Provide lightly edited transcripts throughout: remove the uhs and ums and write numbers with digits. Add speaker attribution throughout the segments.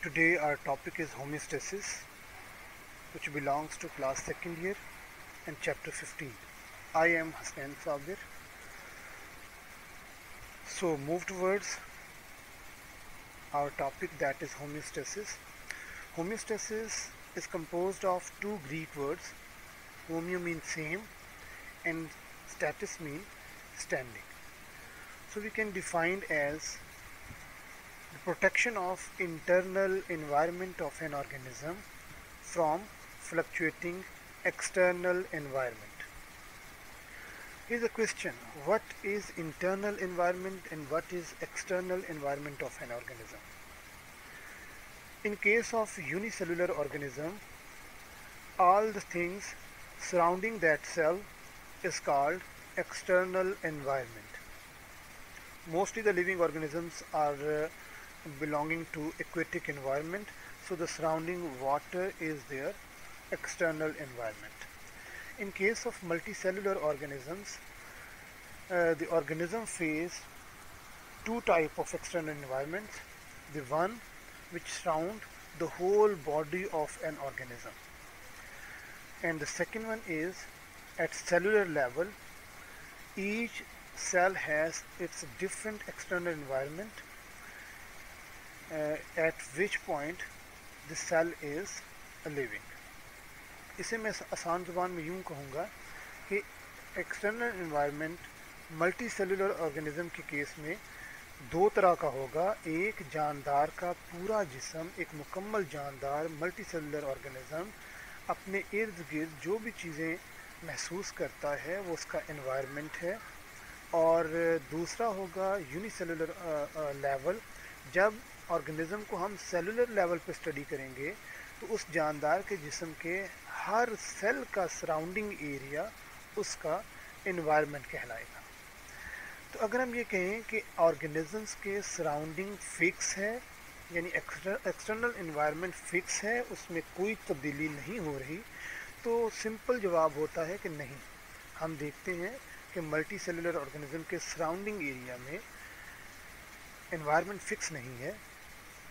Speaker 1: Today our topic is homeostasis, which belongs to class 2nd year and chapter 15. I am Hasnain Sabir. So move towards our topic, that is homeostasis. Homeostasis is composed of two Greek words. Homeo means same and status means standing. So we can define as the protection of internal environment of an organism from fluctuating external environment. Here's a question: what is internal environment and what is external environment of an organism? In case of unicellular organism, all the things surrounding that cell is called external environment. Mostly the living organisms are belonging to aquatic environment, so the surrounding water is their external environment. In case of multicellular organisms, the organism face two type of external environments: the one which surround the whole body of an organism, and the second one is at cellular level. Each cell has its different external environment at which point the cell is living. इसे मैं आसान ज़ुबान में यूँ कहूँगा कि external environment multi cellular organism के case में दो तरह का होगा. एक जानदार का पूरा जिस्म, एक मुकम्मल जानदार मल्टी सेलुलर ऑर्गेनिज्म अपने इर्द गिर्द जो भी चीज़ें महसूस करता है वो उसका एनवायरनमेंट है. और दूसरा होगा यूनिसेलुलर लेवल. जब ऑर्गेनिज्म को हम सेलुलर लेवल पे स्टडी करेंगे तो उस जानदार के जिस्म के हर सेल का सराउंडिंग एरिया उसका एनवायरनमेंट कहलाएगा. तो अगर हम ये कहें कि ऑर्गेनिजम्स के सराउंडिंग फिक्स है, यानी एक्सटर्नल एनवायरनमेंट फिक्स है, उसमें कोई तब्दीली नहीं हो रही, तो सिंपल जवाब होता है कि नहीं. हम देखते हैं कि मल्टी सेलुलर ऑर्गेनिज्म के सराउंडिंग एरिया में एनवायरनमेंट फिक्स नहीं है.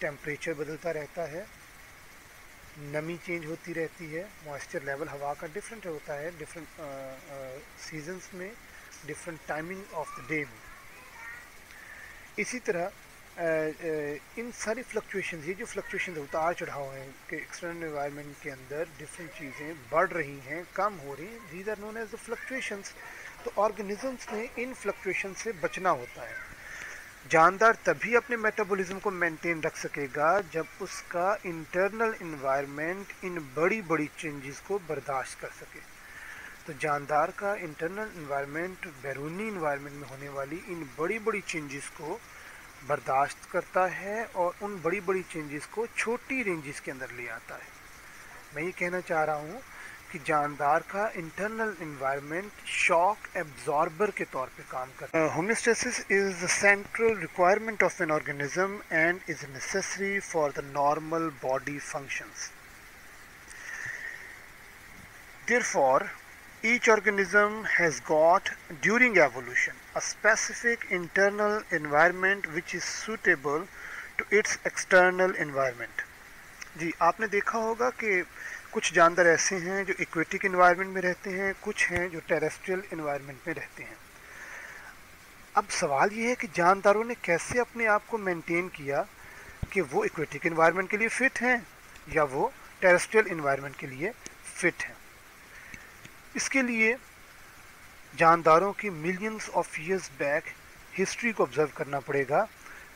Speaker 1: टेम्परेचर बदलता रहता है, नमी चेंज होती रहती है, मॉइस्चर लेवल हवा का डिफरेंट होता है डिफरेंट सीजन्स में, different timing of the day में. इसी तरह इन सारी फ्लक्चुएशंस, ये जो फ्लक्चुएशंस उतार चढ़ाव हैं कि एक्सटर्नल एनवायरनमेंट के अंदर डिफरेंट चीज़ें बढ़ रही हैं, कम हो रही हैं, these are known as the fluctuations. तो ऑर्गेनिजम्स ने इन फ्लक्चुएशन से बचना होता है. जानदार तभी अपने मेटाबॉलिज्म को मेंटेन रख सकेगा जब उसका इंटरनल एनवायरनमेंट इन बड़ी बड़ी चेंजेस को बर्दाश्त कर सके. तो जानदार का इंटरनल एनवायरनमेंट बैरूनी एनवायरनमेंट में होने वाली इन बड़ी बड़ी चेंजेस को बर्दाश्त करता है और उन बड़ी बड़ी चेंजेस को छोटी रेंजेस के अंदर ले आता है. मैं ये कहना चाह रहा हूँ कि जानदार का इंटरनल एनवायरनमेंट शॉक एब्जॉर्बर के तौर पे काम करता है. Homeostasis is the central requirement of an organism and is necessary for the normal body functions. Therefore, each organism has got during evolution a specific internal environment which is suitable to its external environment. जी, आपने देखा होगा कि कुछ जानदार ऐसे हैं जो aquatic environment में रहते हैं, कुछ हैं जो टेरेस्ट्रियल एनवायरनमेंट में रहते हैं. अब सवाल ये है कि जानदारों ने कैसे अपने आप को मेंटेन किया कि वो इक्वेटिक एनवायरनमेंट के लिए फ़िट हैं या वो टेरेस्ट्रियल एनवायरनमेंट के लिए फ़िट हैं. इसके लिए जानदारों की millions of years back history को ऑब्ज़र्व करना पड़ेगा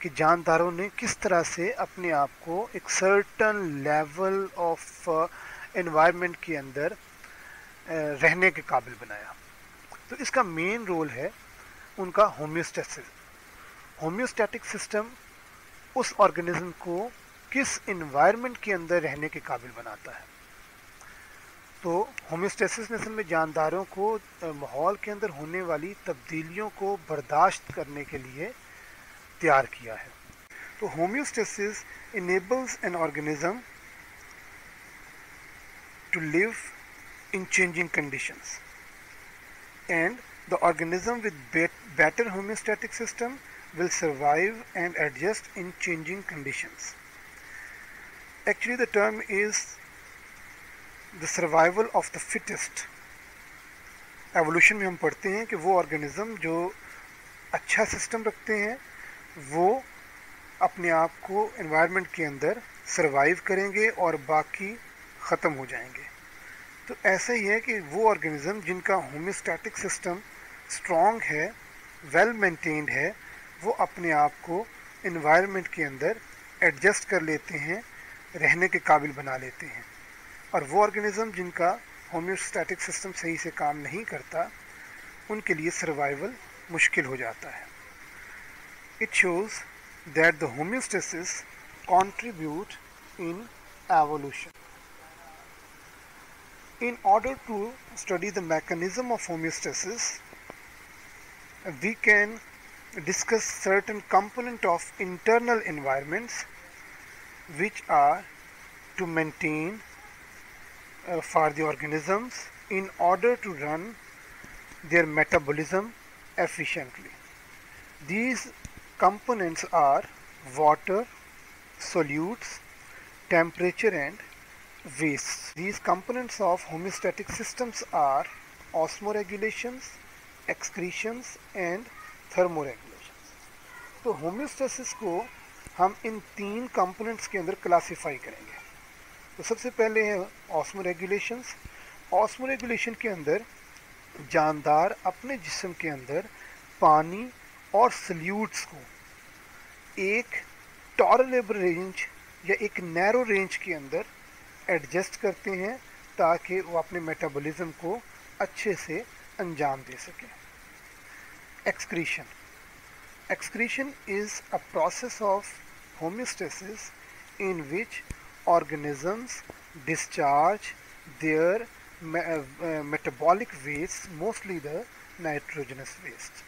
Speaker 1: कि जानदारों ने किस तरह से अपने आप को एक सर्टन लेवल ऑफ एनवायरनमेंट के अंदर रहने के काबिल बनाया. तो इसका मेन रोल है उनका होमियोस्टेसिस. होमियोस्टैटिक सिस्टम उस ऑर्गेनिज्म को किस एनवायरनमेंट के अंदर रहने के काबिल बनाता है. तो होमियोस्टेसिस ने असल में जानदारों को माहौल के अंदर होने वाली तब्दीलियों को बर्दाश्त करने के लिए तैयार किया है. तो homeostasis enables an organism to live in changing conditions, and the organism with better homeostatic system will survive and adjust in changing conditions. Actually, the term is the survival of the fittest. Evolution में हम पढ़ते हैं कि वो organism जो अच्छा system रखते हैं वो अपने आप को एनवायरनमेंट के अंदर सरवाइव करेंगे और बाकी ख़त्म हो जाएंगे. तो ऐसा ही है कि वो ऑर्गेनिज्म जिनका होम्योस्टैटिक सिस्टम स्ट्रॉन्ग है, वेल मेंटेन्ड है, वो अपने आप को एनवायरनमेंट के अंदर एडजस्ट कर लेते हैं, रहने के काबिल बना लेते हैं. और वो ऑर्गेनिज्म जिनका होम्योस्टैटिक सिस्टम सही से काम नहीं करता, उनके लिए सर्वाइवल मुश्किल हो जाता है. It shows that the homeostasis contribute in evolution. In order to study the mechanism of homeostasis, we can discuss certain component of internal environments which are to maintain for the organisms in order to run their metabolism efficiently. These components are water, solutes, temperature and waste. These components of homeostatic systems are osmoregulations, excretions and thermoregulations. तो homeostasis को हम इन तीन components के अंदर classify करेंगे. तो सबसे पहले है ऑस्मोरेगुलेशंस. ऑस्मोरेगुलेशन के अंदर जानदार अपने जिस्म के अंदर पानी और सल्यूट्स को एक टॉलरेबल रेंज या एक नैरो रेंज के अंदर एडजस्ट करते हैं ताकि वो अपने मेटाबॉलिज्म को अच्छे से अंजाम दे सकें. Excretion is a process of homeostasis in which organisms discharge their metabolic waste, mostly the nitrogenous waste.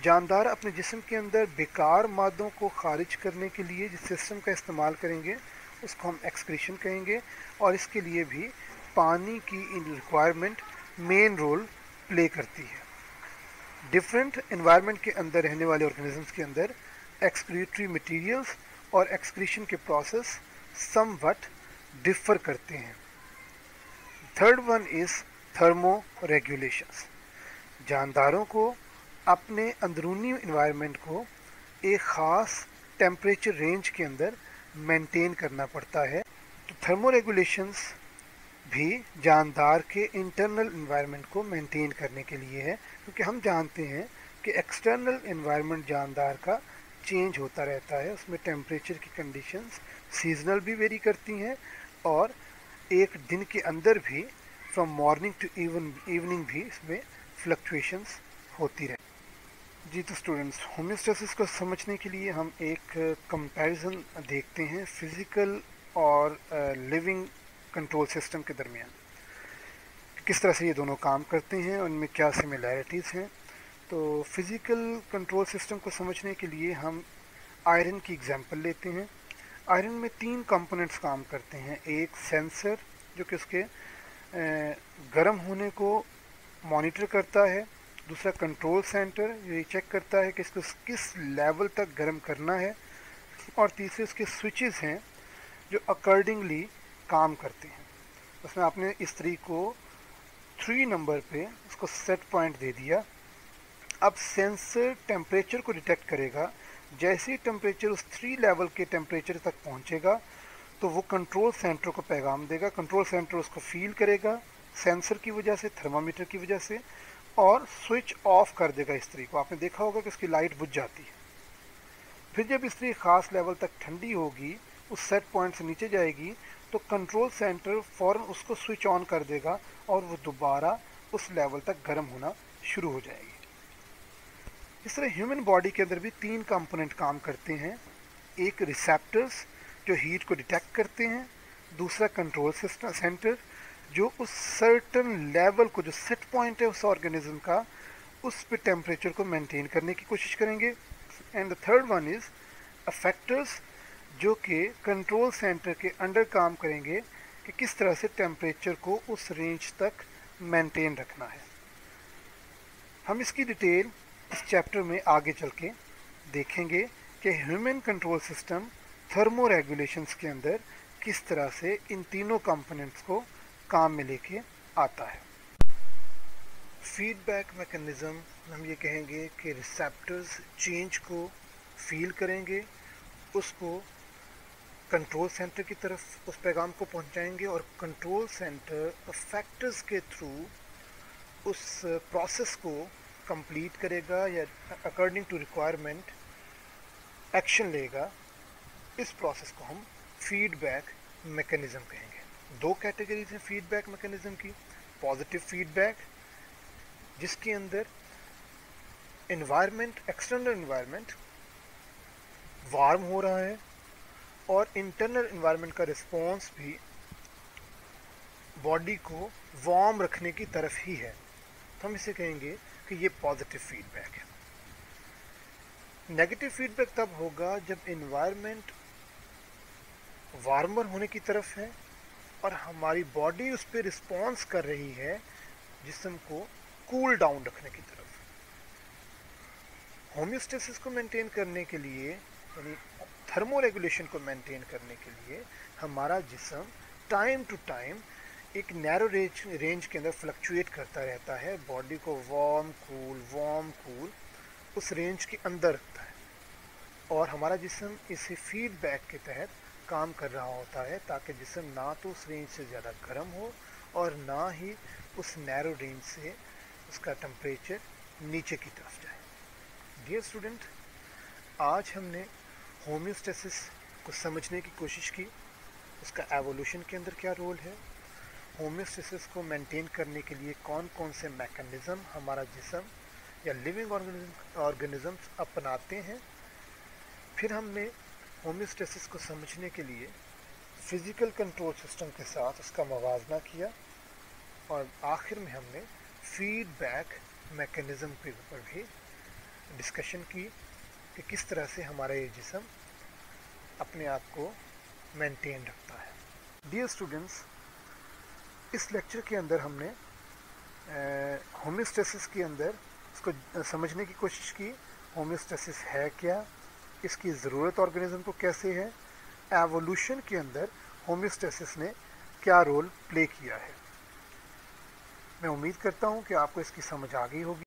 Speaker 1: जानदार अपने जिस्म के अंदर बेकार मादों को खारिज करने के लिए जिस सिस्टम का इस्तेमाल करेंगे उसको हम एक्सक्रीशन कहेंगे, और इसके लिए भी पानी की रिक्वायरमेंट मेन रोल प्ले करती है. डिफरेंट एनवायरनमेंट के अंदर रहने वाले ऑर्गेनिजम्स के अंदर एक्सक्रीटरी मटेरियल्स और एक्सक्रीशन के प्रोसेस समवट डिफर करते हैं. Third one is thermoregulations. जानदारों को अपने अंदरूनी एनवायरनमेंट को एक ख़ास टेम्परेचर रेंज के अंदर मेंटेन करना पड़ता है. तो थर्मो रेगुलेशंस भी जानदार के इंटरनल एनवायरनमेंट को मेंटेन करने के लिए है, क्योंकि हम जानते हैं कि एक्सटर्नल एनवायरनमेंट जानदार का चेंज होता रहता है. उसमें टेम्परेचर की कंडीशंस सीजनल भी वेरी करती हैं और एक दिन के अंदर भी फ्रॉम मॉर्निंग टू इवनिंग भी इसमें फ्लक्चुएशंस होती रहती. जी तो स्टूडेंट्स, होम्योस्टेसिस को समझने के लिए हम एक कंपैरिजन देखते हैं फिज़िकल और लिविंग कंट्रोल सिस्टम के दरमियान. किस तरह से ये दोनों काम करते हैं और उनमें क्या सिमिलैरिटीज़ हैं. तो फिज़िकल कंट्रोल सिस्टम को समझने के लिए हम आयरन की एग्जांपल लेते हैं. आयरन में तीन कंपोनेंट्स काम करते हैं. एक सेंसर जो कि उसके गर्म होने को मॉनिटर करता है. दूसरा कंट्रोल सेंटर, ये चेक करता है कि इसको किस लेवल तक गर्म करना है. और तीसरे उसके स्विचेस हैं जो अकॉर्डिंगली काम करते हैं. उसमें आपने इस तरीके को 3 नंबर पे उसको सेट पॉइंट दे दिया. अब सेंसर टेम्परेचर को डिटेक्ट करेगा. जैसे ही टेम्परेचर उस 3 लेवल के टेम्परेचर तक पहुंचेगा तो वो कंट्रोल सेंटर को पैगाम देगा. कंट्रोल सेंटर उसको फील करेगा सेंसर की वजह से, थर्मामीटर की वजह से, और स्विच ऑफ कर देगा. इस तरीके को आपने देखा होगा कि उसकी लाइट बुझ जाती है. फिर जब इस तरीके ख़ास लेवल तक ठंडी होगी, उस सेट पॉइंट से नीचे जाएगी, तो कंट्रोल सेंटर फ़ौरन उसको स्विच ऑन कर देगा और वो दोबारा उस लेवल तक गर्म होना शुरू हो जाएगी. इस तरह ह्यूमन बॉडी के अंदर भी 3 कंपोनेंट काम करते हैं. एक रिसेप्टर्स जो हीट को डिटेक्ट करते हैं. दूसरा कंट्रोल सिस्टम सेंटर जो उस सर्टन लेवल को, जो सेट पॉइंट है उस ऑर्गेनिज्म का, उस पे टेम्परेचर को मेंटेन करने की कोशिश करेंगे. And the third one is effectors जो कि कंट्रोल सेंटर के अंडर काम करेंगे कि किस तरह से टेम्परेचर को उस रेंज तक मेंटेन रखना है. हम इसकी डिटेल इस चैप्टर में आगे चल के देखेंगे कि human control system thermo regulations के अंदर किस तरह से इन तीनों कंपोनेंट्स को काम में लेके आता है। फीडबैक मैकेनिज्म हम ये कहेंगे कि रिसेप्टर्स चेंज को फील करेंगे, उसको कंट्रोल सेंटर की तरफ उस पैगाम को पहुंचाएंगे और कंट्रोल सेंटर फैक्टर्स के थ्रू उस प्रोसेस को कंप्लीट करेगा या अकॉर्डिंग टू रिक्वायरमेंट एक्शन लेगा। इस प्रोसेस को हम फीडबैक मैकेनिज्म कहेंगे। दो कैटेगरीज हैं फीडबैक मैकेनिज्म की। पॉजिटिव फीडबैक, जिसके अंदर एनवायरनमेंट, एक्सटर्नल एनवायरनमेंट वार्म हो रहा है और इंटरनल एनवायरनमेंट का रिस्पॉन्स भी बॉडी को वार्म रखने की तरफ ही है, तो हम इसे कहेंगे कि ये पॉजिटिव फीडबैक है। नेगेटिव फीडबैक तब होगा जब एनवायरनमेंट वार्मर होने की तरफ है और हमारी बॉडी उस पर रिस्पॉन्स कर रही है जिस्म को कूल डाउन रखने की तरफ। होम्योस्टेसिस को मेंटेन करने के लिए, यानी थर्मो रेगुलेशन को मेंटेन करने के लिए हमारा जिस्म टाइम टू टाइम एक नैरो रेंज के अंदर फ्लक्चुएट करता रहता है, बॉडी को वार्म कूल उस रेंज के अंदर रखता है और हमारा जिस्म इसे फीडबैक के तहत काम कर रहा होता है ताकि जिस्म ना तो उस रेंज से ज़्यादा गर्म हो और ना ही उस नैरो रेंज से उसका टेम्परेचर नीचे की तरफ जाए। डियर स्टूडेंट, आज हमने होम्योस्टेसिस को समझने की कोशिश की, उसका एवोल्यूशन के अंदर क्या रोल है, होम्योस्टेसिस को मेंटेन करने के लिए कौन कौन से मैकेनिज़्म हमारा जिस्म या लिविंग ऑर्गेनिजम्स अपनाते हैं। फिर हमने होम्योस्टेसिस को समझने के लिए फिज़िकल कंट्रोल सिस्टम के साथ उसका मवाजना किया और आखिर में हमने फीडबैक मैकेनिज़्म के ऊपर भी डिस्कशन की कि किस तरह से हमारा ये जिस्म अपने आप को मेंटेन रखता है। डियर स्टूडेंट्स, इस लेक्चर के अंदर हमने होम्योस्टेसिस के अंदर इसको समझने की कोशिश की। होम्योस्टेसिस है क्या, इसकी ज़रूरत ऑर्गेनिज्म को कैसे है, एवोल्यूशन के अंदर होम्योस्टेसिस ने क्या रोल प्ले किया है। मैं उम्मीद करता हूँ कि आपको इसकी समझ आ गई होगी।